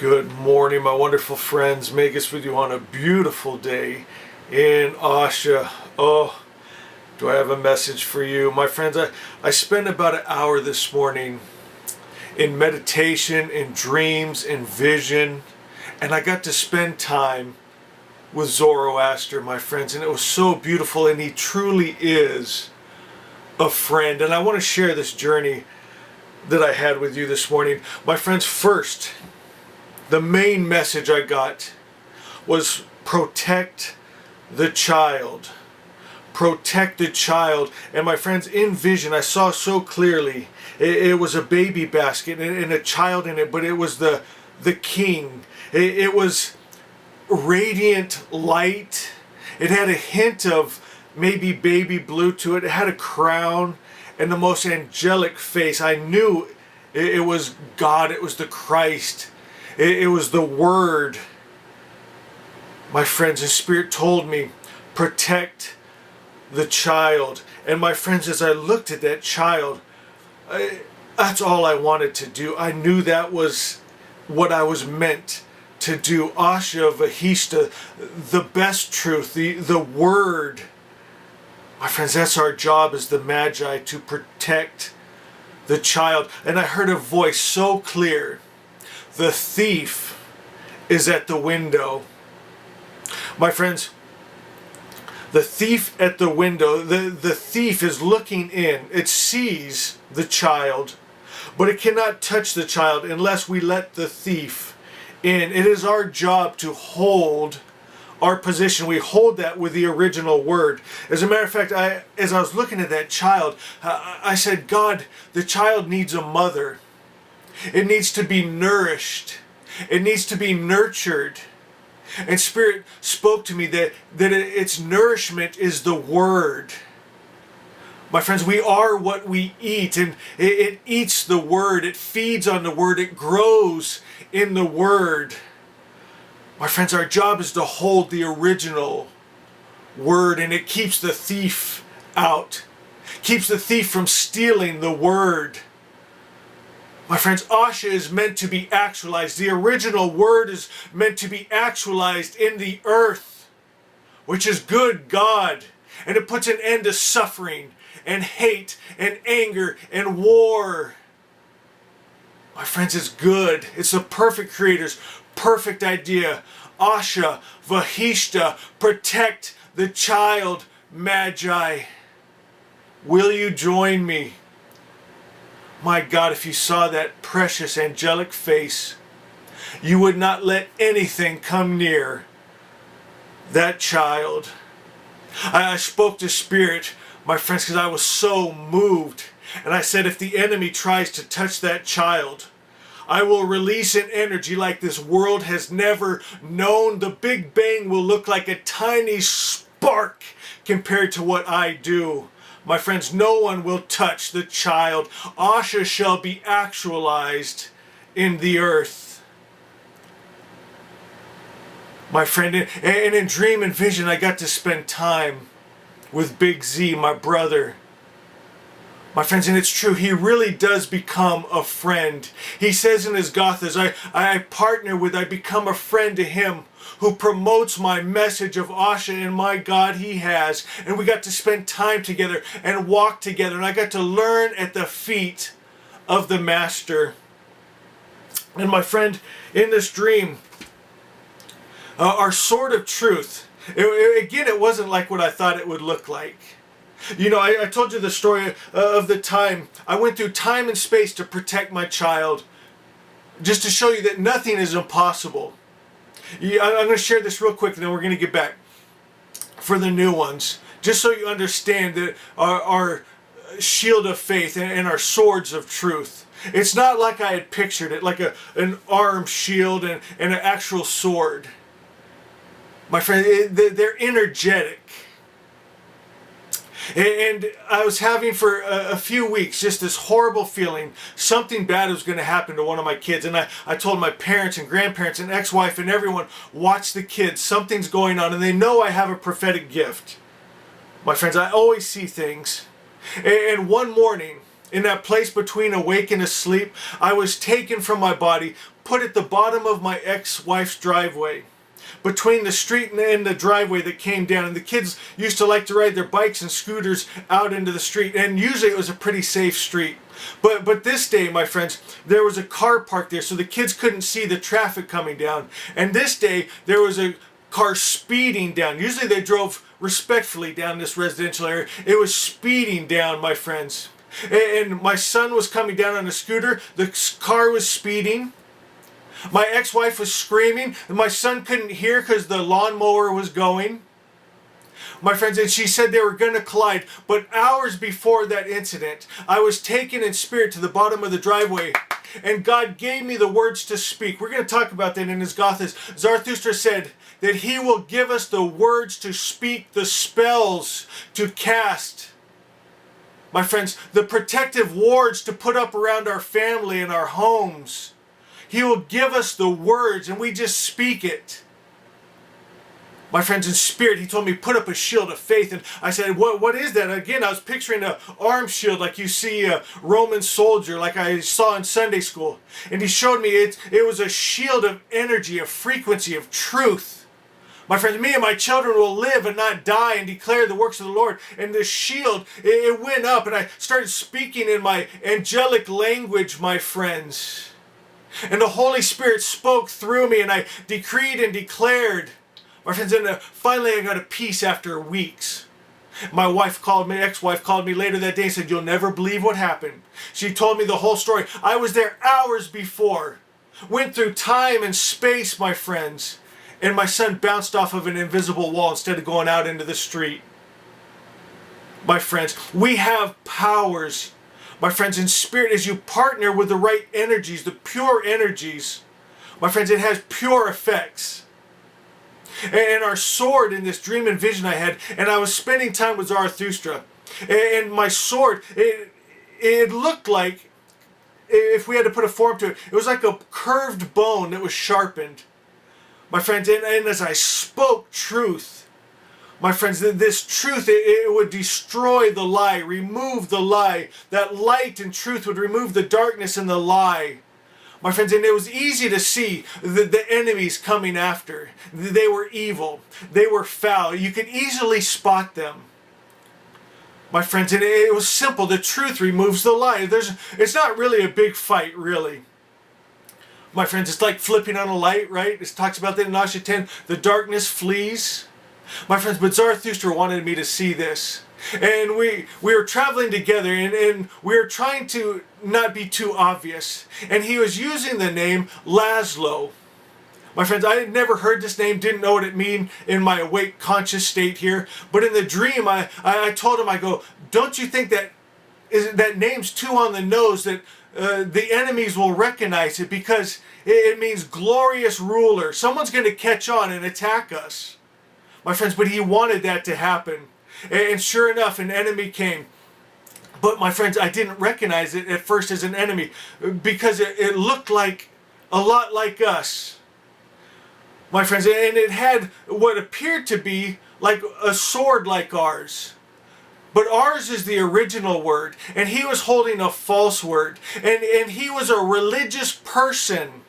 Good morning, my wonderful friends. Magus with you on a beautiful day in Asha. Oh, do I have a message for you? My friends, I spent about an hour this morning in meditation, in dreams, in vision, and I got to spend time with Zoroaster, my friends, and it was so beautiful, and he truly is a friend. And I want to share this journey that I had with you this morning. My friends, first, the main message I got was protect the child. Protect the child. And my friends, in vision, I saw so clearly it was a baby basket and a child in it, but it was the king. It was radiant light. It had a hint of maybe baby blue to it. It had a crown and the most angelic face. I knew it was God. It was the Christ. It was the Word. My friends, His Spirit told me, protect the child. And my friends, as I looked at that child, that's all I wanted to do. I knew that was what I was meant to do. Asha, Vahishta, the best truth, the Word. My friends, that's our job as the Magi, to protect the child. And I heard a voice so clear. The thief is at the window. My friends, the thief at the window, the thief is looking in. It sees the child, but it cannot touch the child unless we let the thief in. It is our job to hold our position. We hold that with the original word. As a matter of fact, as I was looking at that child, I said, God, the child needs a mother. It needs to be nourished. It needs to be nurtured. And Spirit spoke to me that its nourishment is the Word. My friends, we are what we eat, and it eats the Word. It feeds on the Word. It grows in the Word. My friends, our job is to hold the original Word, and it keeps the thief out. Keeps the thief from stealing the Word. My friends, Asha is meant to be actualized. The original Word is meant to be actualized in the earth, which is good God. And it puts an end to suffering and hate and anger and war. My friends, it's good. It's the perfect Creator's perfect idea. Asha, Vahishta, protect the child, Magi. Will you join me? My God, if you saw that precious angelic face, you would not let anything come near that child. I spoke to Spirit, my friends, because I was so moved. And I said, if the enemy tries to touch that child, I will release an energy like this world has never known. The Big Bang will look like a tiny spark compared to what I do. My friends, no one will touch the child. Asha shall be actualized in the earth. My friend, and in dream and vision, I got to spend time with Big Z, my brother. My friends, and it's true, he really does become a friend. He says in his Gathas, I partner with, I become a friend to him who promotes my message of Asha, and my God, he has. And we got to spend time together and walk together, and I got to learn at the feet of the Master. And my friend, in this dream, our sword of truth, again, it wasn't like what I thought it would look like. You know, I told you the story of the time. I went through time and space to protect my child, just to show you that nothing is impossible. I'm going to share this real quick, and then we're going to get back for the new ones, just so you understand that our shield of faith and our swords of truth. It's not like I had pictured it, like an arm shield and an actual sword. My friend, they're energetic. And I was having for a few weeks just this horrible feeling something bad was going to happen to one of my kids. And I told my parents and grandparents and ex-wife and everyone, watch the kids, something's going on. And they know I have a prophetic gift. My friends, I always see things. And one morning, in that place between awake and asleep, I was taken from my body, put at the bottom of my ex-wife's driveway, between the street and the driveway that came down. And the kids used to like to ride their bikes and scooters out into the street, and usually it was a pretty safe street. But this day, my friends, there was a car parked there, so the kids couldn't see the traffic coming down. And this day, there was a car speeding down. Usually they drove respectfully down this residential area. It was speeding down, my friends. And my son was coming down on a scooter. The car was speeding. My ex-wife was screaming, and my son couldn't hear because the lawnmower was going. My friends, and she said they were going to collide. But hours before that incident, I was taken in spirit to the bottom of the driveway, and God gave me the words to speak. We're going to talk about that in his Gothas. Zarathustra said that he will give us the words to speak, the spells to cast. My friends, the protective wards to put up around our family and our homes. He will give us the words, and we just speak it. My friends, in spirit, he told me, put up a shield of faith. And I said, what is that? Again, I was picturing an arm shield like you see a Roman soldier, like I saw in Sunday school. And he showed me it was a shield of energy, of frequency, of truth. My friends, me and my children will live and not die and declare the works of the Lord. And this shield, it went up, and I started speaking in my angelic language, my friends. And the Holy Spirit spoke through me, and I decreed and declared. My friends, and finally I got a peace after weeks. My ex-wife called me later that day and said, you'll never believe what happened. She told me the whole story. I was there hours before. Went through time and space, my friends. And my son bounced off of an invisible wall instead of going out into the street. My friends, we have powers. My friends, in spirit, as you partner with the right energies, the pure energies, my friends, it has pure effects. And our sword in this dream and vision I had, and I was spending time with Zarathustra, and my sword, it looked like, if we had to put a form to it, it was like a curved bone that was sharpened. My friends, and as I spoke truth, my friends, this truth, it would destroy the lie, remove the lie. That light and truth would remove the darkness and the lie. My friends, and it was easy to see the enemies coming after. They were evil. They were foul. You could easily spot them. My friends, and it was simple. The truth removes the lie. It's not really a big fight, really. My friends, it's like flipping on a light, right? It talks about that in Asha 10. The darkness flees. My friends, but Zarathustra wanted me to see this. And we were traveling together, and we were trying to not be too obvious. And he was using the name Laszlow. My friends, I had never heard this name, didn't know what it meant in my awake conscious state here. But in the dream, I told him, I go, don't you think that name's too on the nose, that the enemies will recognize it, because it means glorious ruler. Someone's going to catch on and attack us. My friends, but he wanted that to happen. And sure enough, an enemy came. But my friends, I didn't recognize it at first as an enemy, because it looked like a lot like us. My friends, and it had what appeared to be like a sword like ours. But ours is the original word, and he was holding a false word. And he was a religious person.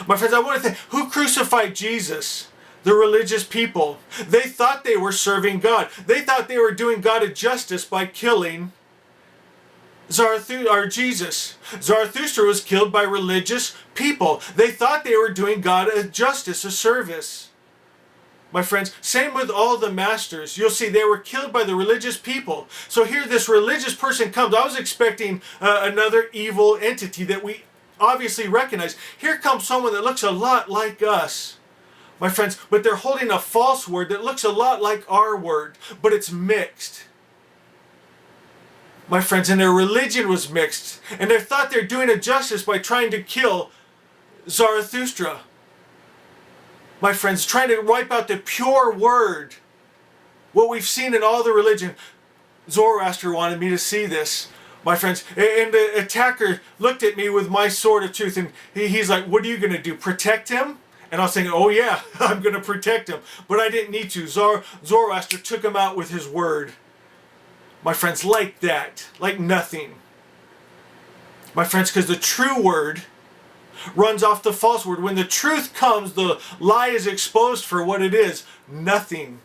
My friends, I want to think, who crucified Jesus? The religious people. They thought they were serving God. They thought they were doing God a justice by killing Jesus. Zarathustra was killed by religious people. They thought they were doing God a justice, a service. My friends, same with all the masters. You'll see they were killed by the religious people. So here this religious person comes. I was expecting another evil entity that we obviously recognize. Here comes someone that looks a lot like us. My friends, but they're holding a false word that looks a lot like our word, but it's mixed. My friends, and their religion was mixed, and they thought they're doing a justice by trying to kill Zarathustra. My friends, trying to wipe out the pure word. What we've seen in all the religion. Zoroaster wanted me to see this. My friends, and the attacker looked at me with my sword of truth, and he's like, what are you going to do, protect him? And I was thinking, oh yeah, I'm going to protect him. But I didn't need to. Zoroaster took him out with his word. My friends, like that. Like nothing. My friends, because the true word runs off the false word. When the truth comes, the lie is exposed for what it is. Nothing.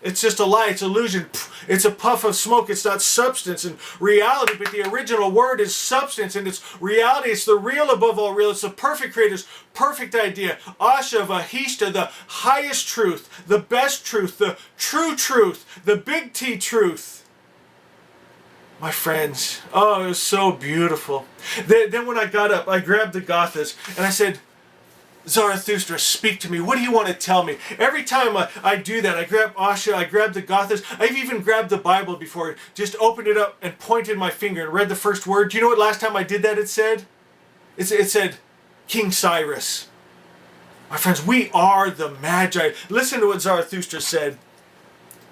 It's just a lie. It's illusion. It's a puff of smoke. It's not substance and reality, but the original word is substance and it's reality. It's the real above all real. It's the perfect creator's perfect idea. Asha, Vahishta, the highest truth, the best truth, the true truth, the big T truth. My friends, oh, it was so beautiful. Then when I got up, I grabbed the Gathas and I said, Zarathustra, speak to me. What do you want to tell me? Every time I do that, I grab Asha, I grab the Gathas. I've even grabbed the Bible before, just opened it up and pointed my finger and read the first word. Do you know what last time I did that it said? It said, King Cyrus. My friends, we are the Magi. Listen to what Zarathustra said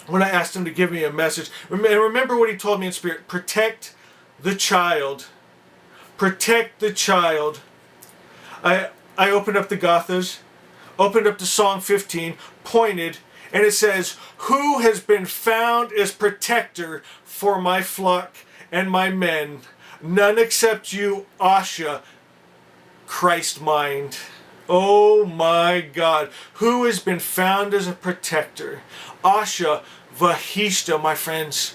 when I asked him to give me a message. And remember what he told me in spirit. Protect the child. Protect the child. I opened up the Gathas, opened up to Song 15, pointed, and it says, Who has been found as protector for my flock and my men? None except you, Asha, Christ mind. Oh my God. Who has been found as a protector? Asha, Vahishta, my friends.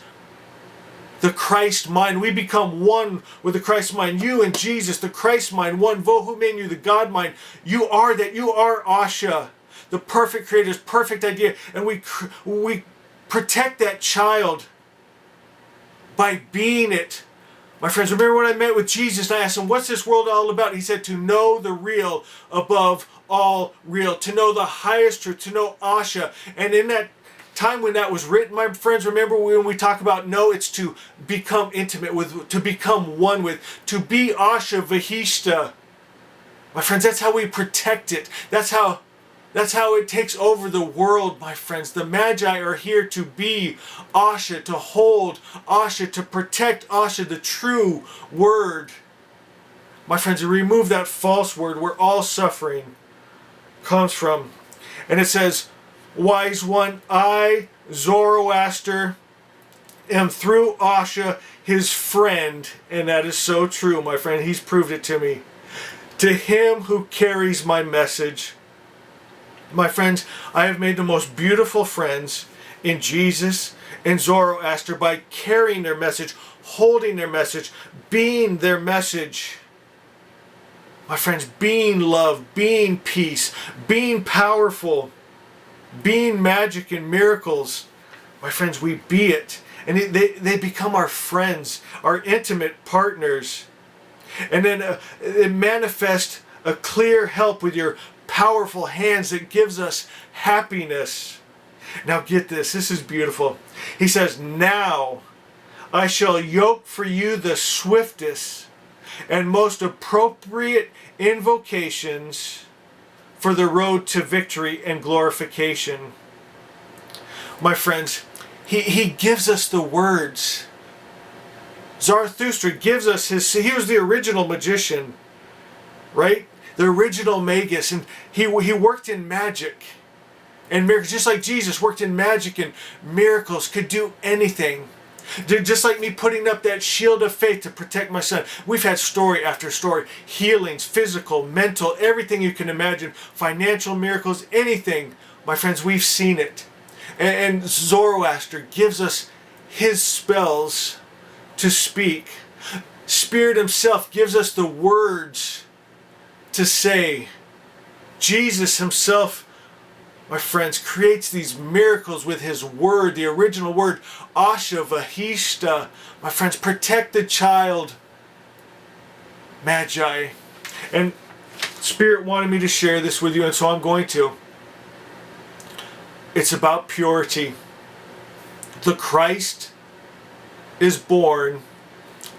The Christ mind. We become one with the Christ mind. You and Jesus, the Christ mind. One. Vohu menu, the God mind. You are that. You are Asha, the perfect creator's perfect idea. And we protect that child by being it. My friends, remember when I met with Jesus and I asked him, what's this world all about? He said, to know the real above all real. To know the highest truth. To know Asha. And in that time when that was written, my friends, remember when we talk about know, it's to become intimate with, to become one with, to be Asha, Vahishta. My friends, that's how we protect it. That's how it takes over the world, my friends. The Magi are here to be Asha, to hold Asha, to protect Asha, the true word. My friends, to remove that false word where all suffering comes from. And it says, Wise one, I, Zoroaster, am through Asha, his friend. And that is so true, my friend. He's proved it to me. To him who carries my message. My friends, I have made the most beautiful friends in Jesus and Zoroaster by carrying their message, holding their message, being their message. My friends, being love, being peace, being powerful, being magic and miracles. My friends, we be it. And they become our friends, our intimate partners. And then it manifests a clear help with your powerful hands that gives us happiness. Now get this. This is beautiful. He says, Now I shall yoke for you the swiftest and most appropriate invocations for the road to victory and glorification. My friends, he gives us the words. Zarathustra gives us he was the original magician, right? The original Magus, and he worked in magic and miracles, just like Jesus worked in magic and miracles, could do anything. Just like me putting up that shield of faith to protect my son. We've had story after story. Healings, physical, mental, everything you can imagine. Financial miracles, anything. My friends, we've seen it. And Zoroaster gives us his spells to speak. Spirit himself gives us the words to say. Jesus himself, my friends, creates these miracles with his word, the original word, Asha, Vahishta. My friends, protect the child, Magi. And Spirit wanted me to share this with you, and so I'm going to. It's about purity. The Christ is born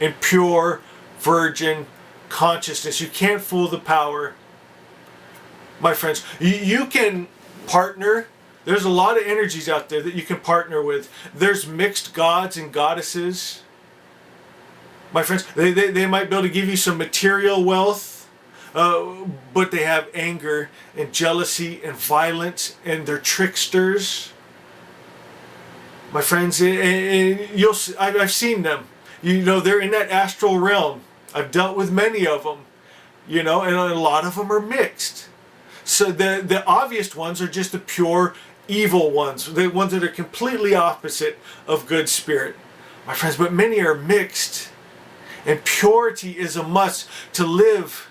in pure virgin consciousness. You can't fool the power. My friends, you can partner. There's a lot of energies out there that you can partner with. There's mixed gods and goddesses. My friends, they might be able to give you some material wealth, but they have anger and jealousy and violence, and they're tricksters. My friends, I've seen them. You know, they're in that astral realm. I've dealt with many of them. and a lot of them are mixed. So the obvious ones are just the pure evil ones, the ones that are completely opposite of good spirit, my friends. But many are mixed, and purity is a must to live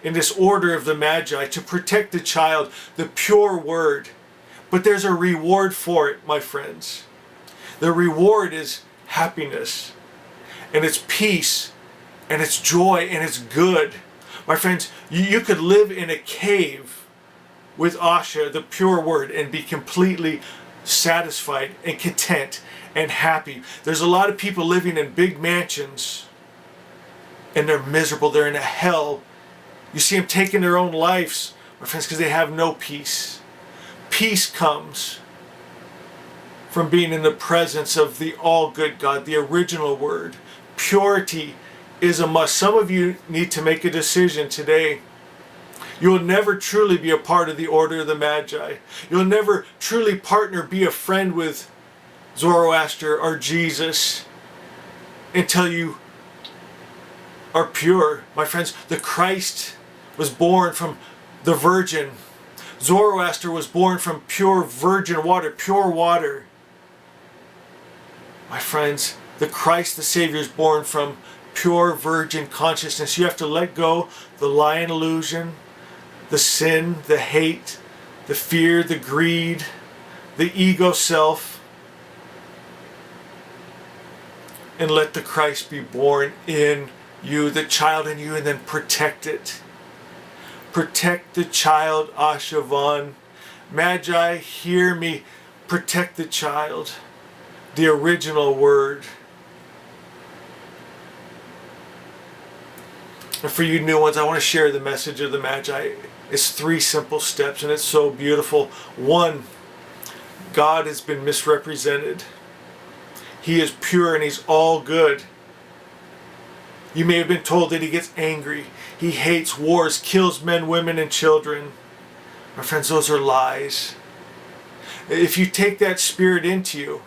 in this order of the Magi, to protect the child, the pure word. But there's a reward for it, my friends. The reward is happiness, and it's peace, and it's joy, and it's good. My friends, you could live in a cave with Asha, the pure word, and be completely satisfied and content and happy. There's a lot of people living in big mansions, and they're miserable. They're in a hell. You see them taking their own lives, my friends, because they have no peace. Peace comes from being in the presence of the all-good God, the original word. Purity is a must. Some of you need to make a decision today. You will never truly be a part of the order of the Magi. You'll never truly partner, be a friend with Zoroaster or Jesus until you are pure. My friends, the Christ was born from the Virgin. Zoroaster was born from pure virgin water, pure water. My friends, the Christ, the Savior, is born from pure virgin consciousness. You have to let go the lion illusion, the sin, the hate, the fear, the greed, the ego self, and let the Christ be born in you, the child in you, and then protect it. Protect the child, Asha Vaughn. Magi, hear me. Protect the child, the original word. And for you new ones, I want to share the message of the Magi. It's 3 simple steps, and it's so beautiful. 1, God has been misrepresented. He is pure and He's all good. You may have been told that He gets angry. He hates wars, kills men, women, and children. My friends, those are lies. If you take that spirit into you,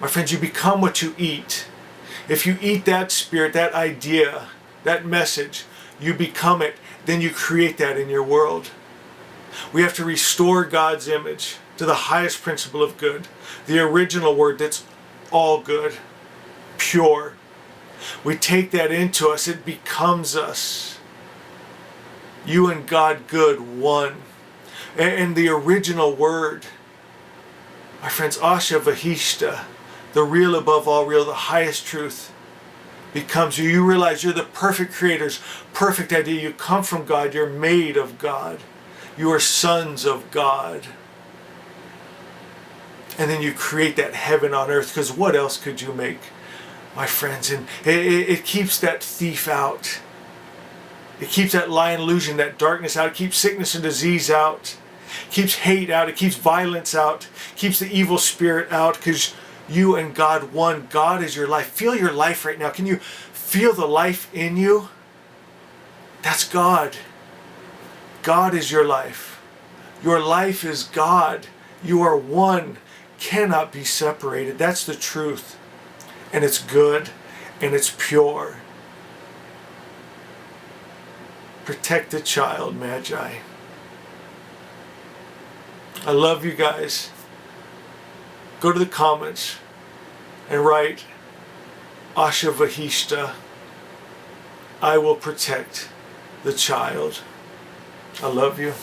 my friends, you become what you eat. If you eat that spirit, that idea, that message, you become it. Then you create that in your world. We have to restore God's image to the highest principle of good, the original word that's all good, pure. We take that into us, it becomes us. You and God good, one. And the original word, my friends, Asha Vahishta, the real above all real, the highest truth, becomes you. You realize you're the perfect creator's perfect idea. You come from God. You're made of God. You are sons of God. And then you create that heaven on earth, because what else could you make, my friends? And it keeps that thief out. It keeps that lion illusion, that darkness out. It keeps sickness and disease out. It keeps hate out. It keeps violence out. It keeps the evil spirit out, because you and God one. God is your life. Feel your life right now. Can you feel the life in you? That's God. God is your life. Your life is God. You are one. Cannot be separated. That's the truth. And it's good and it's pure. Protect the child, Magi. I love you guys. Go to the comments and write, Asha Vahishta, I will protect the child. I love you.